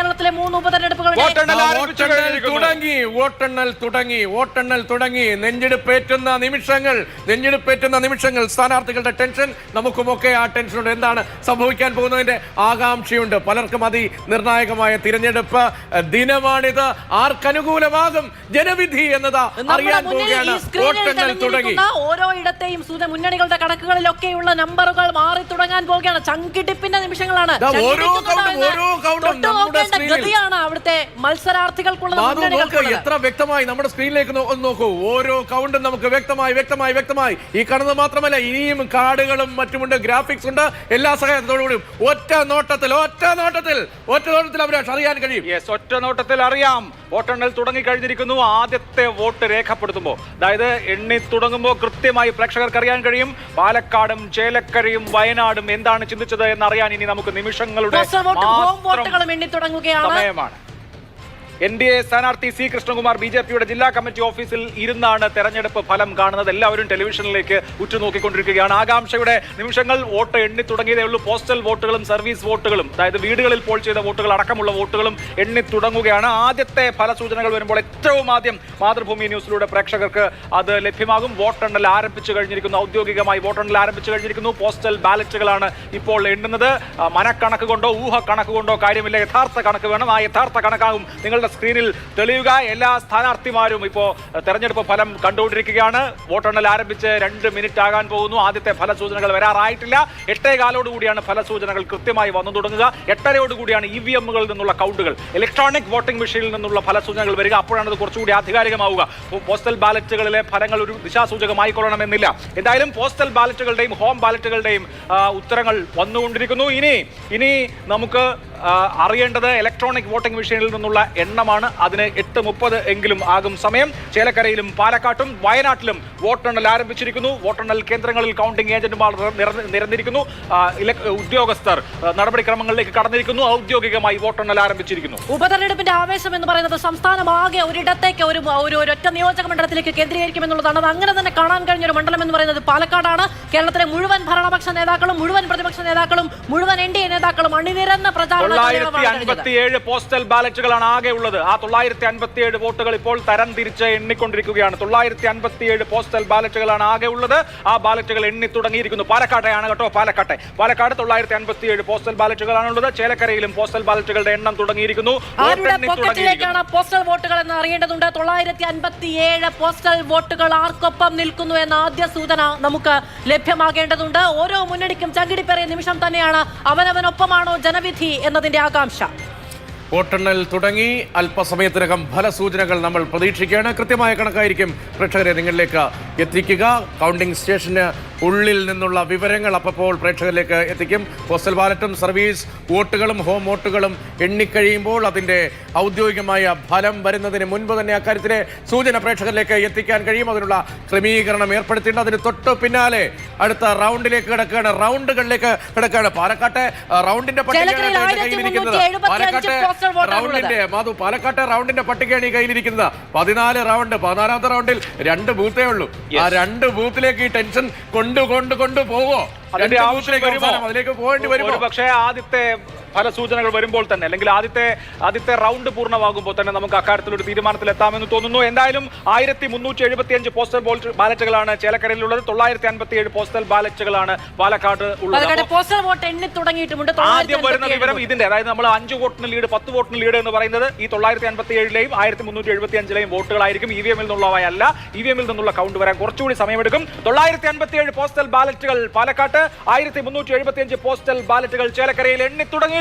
കേരളത്തിലെ 3 ഉപതെരഞ്ഞെടുപ്പുകളുടെ വോട്ടെണ്ണൽ തുടങ്ങി. നെഞ്ചെടുപ്പേറ്റുന്ന നിമിഷങ്ങൾ, സ്ഥാനാർത്ഥികളുടെ ടെൻഷൻ. നമുക്കുമൊക്കെ ആ ടെൻഷനുണ്ട്. എന്താണ് സംഭവിക്കാൻ പോകുന്നതിന്റെ ആകാംക്ഷയുണ്ട്. പലർക്കും നിർണായകമായ തിരഞ്ഞെടുപ്പ് ദിനമാണിത്. ആർക്കനുകൂലമാകും ജനവിധി എന്നത് അറിയാൻ പോവുകയാണ്. വോട്ടെണ്ണൽ തുടങ്ങി. ഓരോ ഇടത്തെയും മുന്നണികളുടെ കണക്കുകളിലൊക്കെയുള്ള നമ്പറുകൾ മാറി തുടങ്ങാൻ പോവുകയാണ്. ചങ്കിടിപ്പിന്റെ നിമിഷങ്ങളാണ്. ഗതിയാണ് അവിടുത്തെ മത്സരാർത്ഥികൾക്കുള്ള. എത്ര വ്യക്തമായി നമ്മുടെ സ്ക്രീനിലേക്ക് നോക്കൂ. ഓരോ കൗണ്ടും നമുക്ക് വ്യക്തമായി ഈ കാണുന്നത് മാത്രമല്ല, ഇനിയും കാർഡുകളും മറ്റുമുണ്ട്, ഗ്രാഫിക്സ് ഉണ്ട്. എല്ലാ സഹായത്തോടുകൂടിയും ഒറ്റ നോട്ടത്തിൽ അഭിലാഷ് അറിയാൻ കഴിയും. ഒറ്റ നോട്ടത്തിൽ അറിയാം. വോട്ടെണ്ണൽ തുടങ്ങിക്കഴിഞ്ഞിരിക്കുന്നു. ആദ്യത്തെ വോട്ട് രേഖപ്പെടുത്തുമ്പോൾ, അതായത് എണ്ണി തുടങ്ങുമ്പോൾ കൃത്യമായി പ്രേക്ഷകർക്ക് അറിയാൻ കഴിയും. പാലക്കാടും ചേലക്കരയും വയനാടും എന്താണ് ചിന്തിച്ചത് എന്നറിയാൻ ഇനി നമുക്ക് നിമിഷങ്ങളുടെ സമയമാണ്. NDA സ്ഥാനാർത്ഥി C. കൃഷ്ണകുമാർ BJPയുടെ ജില്ലാ കമ്മിറ്റി ഓഫീസിൽ ഇരുന്നാണ് തെരഞ്ഞെടുപ്പ് ഫലം കാണുന്നത്. എല്ലാവരും ടെലിവിഷനിലേക്ക് ഉറ്റുനോക്കിക്കൊണ്ടിരിക്കുകയാണ്. ആകാംക്ഷയുടെ നിമിഷങ്ങൾ. വോട്ട് എണ്ണി തുടങ്ങിയതേ ഉള്ളൂ. പോസ്റ്റൽ വോട്ടുകളും സർവീസ് വോട്ടുകളും, അതായത് വീടുകളിൽ പോൾ ചെയ്ത വോട്ടുകൾ അടക്കമുള്ള വോട്ടുകളും എണ്ണി തുടങ്ങുകയാണ്. ആദ്യത്തെ ഫലസൂചനകൾ വരുമ്പോൾ ഏറ്റവും ആദ്യം മാതൃഭൂമി ന്യൂസിലൂടെ പ്രേക്ഷകർക്ക് അത് ലഭ്യമാകും. വോട്ടെണ്ണൽ ആരംഭിച്ചു കഴിഞ്ഞിരിക്കുന്നു. ഔദ്യോഗികമായി വോട്ടെണ്ണൽ ആരംഭിച്ചു കഴിഞ്ഞിരിക്കുന്നു. പോസ്റ്റൽ ബാലറ്റുകളാണ് ഇപ്പോൾ എണ്ണുന്നത്. മനക്കണക്ക് കൊണ്ടോ ഊഹക്കണക്ക് കൊണ്ടോ കാര്യമില്ല. യഥാർത്ഥ കണക്ക് വേണം. ആ യഥാർത്ഥ കണക്കാകും നിങ്ങളുടെ സ്ക്രീനിൽ തെളിയുക. എല്ലാ സ്ഥാനാർത്ഥിമാരും ഇപ്പോൾ തെരഞ്ഞെടുപ്പ് ഫലം കണ്ടുകൊണ്ടിരിക്കുകയാണ്. വോട്ടെണ്ണൽ ആരംഭിച്ച് 2 മിനിറ്റ് ആകാൻ പോകുന്നു. ആദ്യത്തെ ഫലസൂചനകൾ വരാറായിട്ടില്ല. 8:15 ഫലസൂചനകൾ കൃത്യമായി വന്നു തുടങ്ങുക. 8:30 EVMകളിൽ നിന്നുള്ള കൗണ്ടുകൾ, ഇലക്ട്രോണിക് വോട്ടിംഗ് മെഷീനിൽ നിന്നുള്ള ഫലസൂചനകൾ വരിക. അപ്പോഴാണ് അത് കുറച്ചുകൂടി ആധികാരികമാവുക. പോസ്റ്റൽ ബാലറ്റുകളിലെ ഫലങ്ങൾ ഒരു ദിശാസൂചകമായിക്കൊള്ളണമെന്നില്ല. എന്തായാലും പോസ്റ്റൽ ബാലറ്റുകളുടെയും ഹോം ബാലറ്റുകളുടെയും ഉത്തരങ്ങൾ വന്നുകൊണ്ടിരിക്കുന്നു. ഇനി നമുക്ക് അറിയേണ്ടത് ഇലക്ട്രോണിക് വോട്ടിംഗ് മെഷീനിൽ നിന്നുള്ള എണ്ണമാണ്. അതിന് 8:30 എങ്കിലും ആകും സമയം. ചേലക്കരയിലും പാലക്കാട്ടും വയനാട്ടിലും വോട്ടെണ്ണൽ ആരംഭിച്ചിരിക്കുന്നു. വോട്ടെണ്ണൽ കേന്ദ്രങ്ങളിൽ കൗണ്ടിംഗ് ഏജന്റുമാർ നിരന്നിരിക്കുന്നു. ഉദ്യോഗസ്ഥർ നടപടിക്രമങ്ങളിലേക്ക് കടന്നിരിക്കുന്നു. ഔദ്യോഗികമായി വോട്ടെണ്ണൽ ആരംഭിച്ചിരിക്കുന്നു. ഉപതെരഞ്ഞെടുപ്പിന്റെ ആവേശം എന്ന് പറയുന്നത് സംസ്ഥാനമാകെ ഒരിടത്തേക്ക് ഒരൊറ്റ നിയോജക മണ്ഡലത്തിലേക്ക് കേന്ദ്രീകരിക്കുമെന്നുള്ളതാണ്. അത് അങ്ങനെ തന്നെ കാണാൻ കഴിഞ്ഞ ഒരു മണ്ഡലം എന്ന് പറയുന്നത് പാലക്കാടാണ്. കേരളത്തിലെ മുഴുവൻ ഭരണപക്ഷ നേതാക്കളും മുഴുവൻ പ്രതിപക്ഷ നേതാക്കളും മുഴുവൻ NDA നേതാക്കളും അണിനിരന്ന പ്രചാരണം. 957 പോസ്റ്റൽ ബാലറ്റുകളാണ് ആകെ ഉള്ളത്. ആ 957 വോട്ടുകൾ ഇപ്പോൾ തരംതിരിച്ച് എണ്ണിക്കൊണ്ടിരിക്കുകയാണ്. 957 പോസ്റ്റൽ ബാലറ്റുകളാണ് ആകെ ഉള്ളത്. ആ ബാലറ്റുകൾ എണ്ണി തുടങ്ങിയിരിക്കുന്നു. പാലക്കാട്ടെയാണ് കേട്ടോ. പാലക്കാട് 957 പോസ്റ്റൽ ബാലറ്റുകളാണുള്ളത്. ചേലക്കരയിലും പോസ്റ്റൽ ബാലറ്റുകളുടെ എണ്ണം തുടങ്ങിയിരിക്കുന്നു. പോസ്റ്റൽ വോട്ടുകൾ എന്ന് അറിയേണ്ടതുണ്ട്. 957 പോസ്റ്റൽ വോട്ടുകൾ ആർക്കൊപ്പം നിൽക്കുന്നു എന്ന ആദ്യ സൂചന നമുക്ക് ലഭ്യമാകേണ്ടതുണ്ട്. ഓരോ മുന്നണിക്കും ചങ്കിടിപ്പേറിയ നിമിഷം തന്നെയാണ്. അവനവനൊപ്പമാണോ ജനവിധി എന്നതിന്റെ ആകാംക്ഷ. വോട്ടെണ്ണൽ തുടങ്ങി. അല്പസമയത്തിനകം ഫലസൂചനകൾ നമ്മൾ പ്രതീക്ഷിക്കുകയാണ്. കൃത്യമായ കണക്കായിരിക്കും പ്രേക്ഷകരെ നിങ്ങളിലേക്ക് എത്തിക്കുക. കൗണ്ടിംഗ് സ്റ്റേഷന് ഉള്ളിൽ നിന്നുള്ള വിവരങ്ങൾ അപ്പോൾ പ്രേക്ഷകരിലേക്ക് എത്തിക്കും. പോസ്റ്റൽ ബാലറ്റും സർവീസ് വോട്ടുകളും ഹോം വോട്ടുകളും എണ്ണിക്കഴിയുമ്പോൾ അതിൻ്റെ ഔദ്യോഗികമായ ഫലം വരുന്നതിന് മുൻപ് തന്നെ അക്കാര്യത്തിലെ സൂചന പ്രേക്ഷകരിലേക്ക് എത്തിക്കാൻ കഴിയും. അതിനുള്ള ക്രമീകരണം ഏർപ്പെടുത്തിയിട്ടുണ്ട്. അതിന് തൊട്ട് പിന്നാലെ അടുത്ത റൗണ്ടിലേക്ക് കിടക്കുകയാണ്. റൗണ്ടുകളിലേക്ക് കിടക്കുകയാണ്. പാലക്കാട്ടെ റൗണ്ടിന്റെ പട്ടികയാണ് കയ്യിലിരിക്കുന്നത്. പാലക്കാട്ടെ റൗണ്ടിന്റെ പട്ടികയാണ് ഈ കയ്യിലിരിക്കുന്നത്. 14 റൗണ്ട്. 14ാമത്തെ റൗണ്ടിൽ 2 ബൂത്തേ ഉള്ളൂ. ആ 2 ബൂത്തിലേക്ക് ഈ ടെൻഷൻ കൊണ്ടുപോവോ? അതിലേക്ക് പോകേണ്ടി വരുമോ? പക്ഷേ ആദ്യത്തെ ഫലസൂചനകൾ വരുമ്പോൾ തന്നെ, അല്ലെങ്കിൽ ആദ്യത്തെ റൗണ്ട് പൂർണ്ണമാകുമ്പോൾ തന്നെ നമുക്ക് അക്കാര്യത്തിൽ ഒരു തീരുമാനത്തിലെത്താമെന്ന് തോന്നുന്നു. എന്തായാലും 1375 പോസ്റ്റൽ ബാലറ്റുകളാണ് ചേലക്കരയിലുള്ളത്. 957 പോസ്റ്റൽ ബാലറ്റുകളാണ് പാലക്കാട് ഉള്ളത്. ആദ്യം വരുന്ന വിവരം ഇതിന്റെ, അതായത് നമ്മൾ 5 വോട്ടിന് ലീഡ് 10 വോട്ടിന് ലീഡ് എന്ന് പറയുന്നത് ഈ 957ലെയും 1375ലെയും വോട്ടുകളായിരിക്കും. EVMൽ നിന്നുള്ളവയല്ല. EVMൽ നിന്നുള്ള കൗണ്ട് വരാൻ കുറച്ചുകൂടി സമയമെടുക്കും. 957 പോസ്റ്റൽ ബാലറ്റുകൾ പാലക്കാട്ട്, 1375 പോസ്റ്റൽ ബാലറ്റുകൾ ചേലക്കരയിൽ എണ്ണി തുടങ്ങിയിരിക്കുന്നു.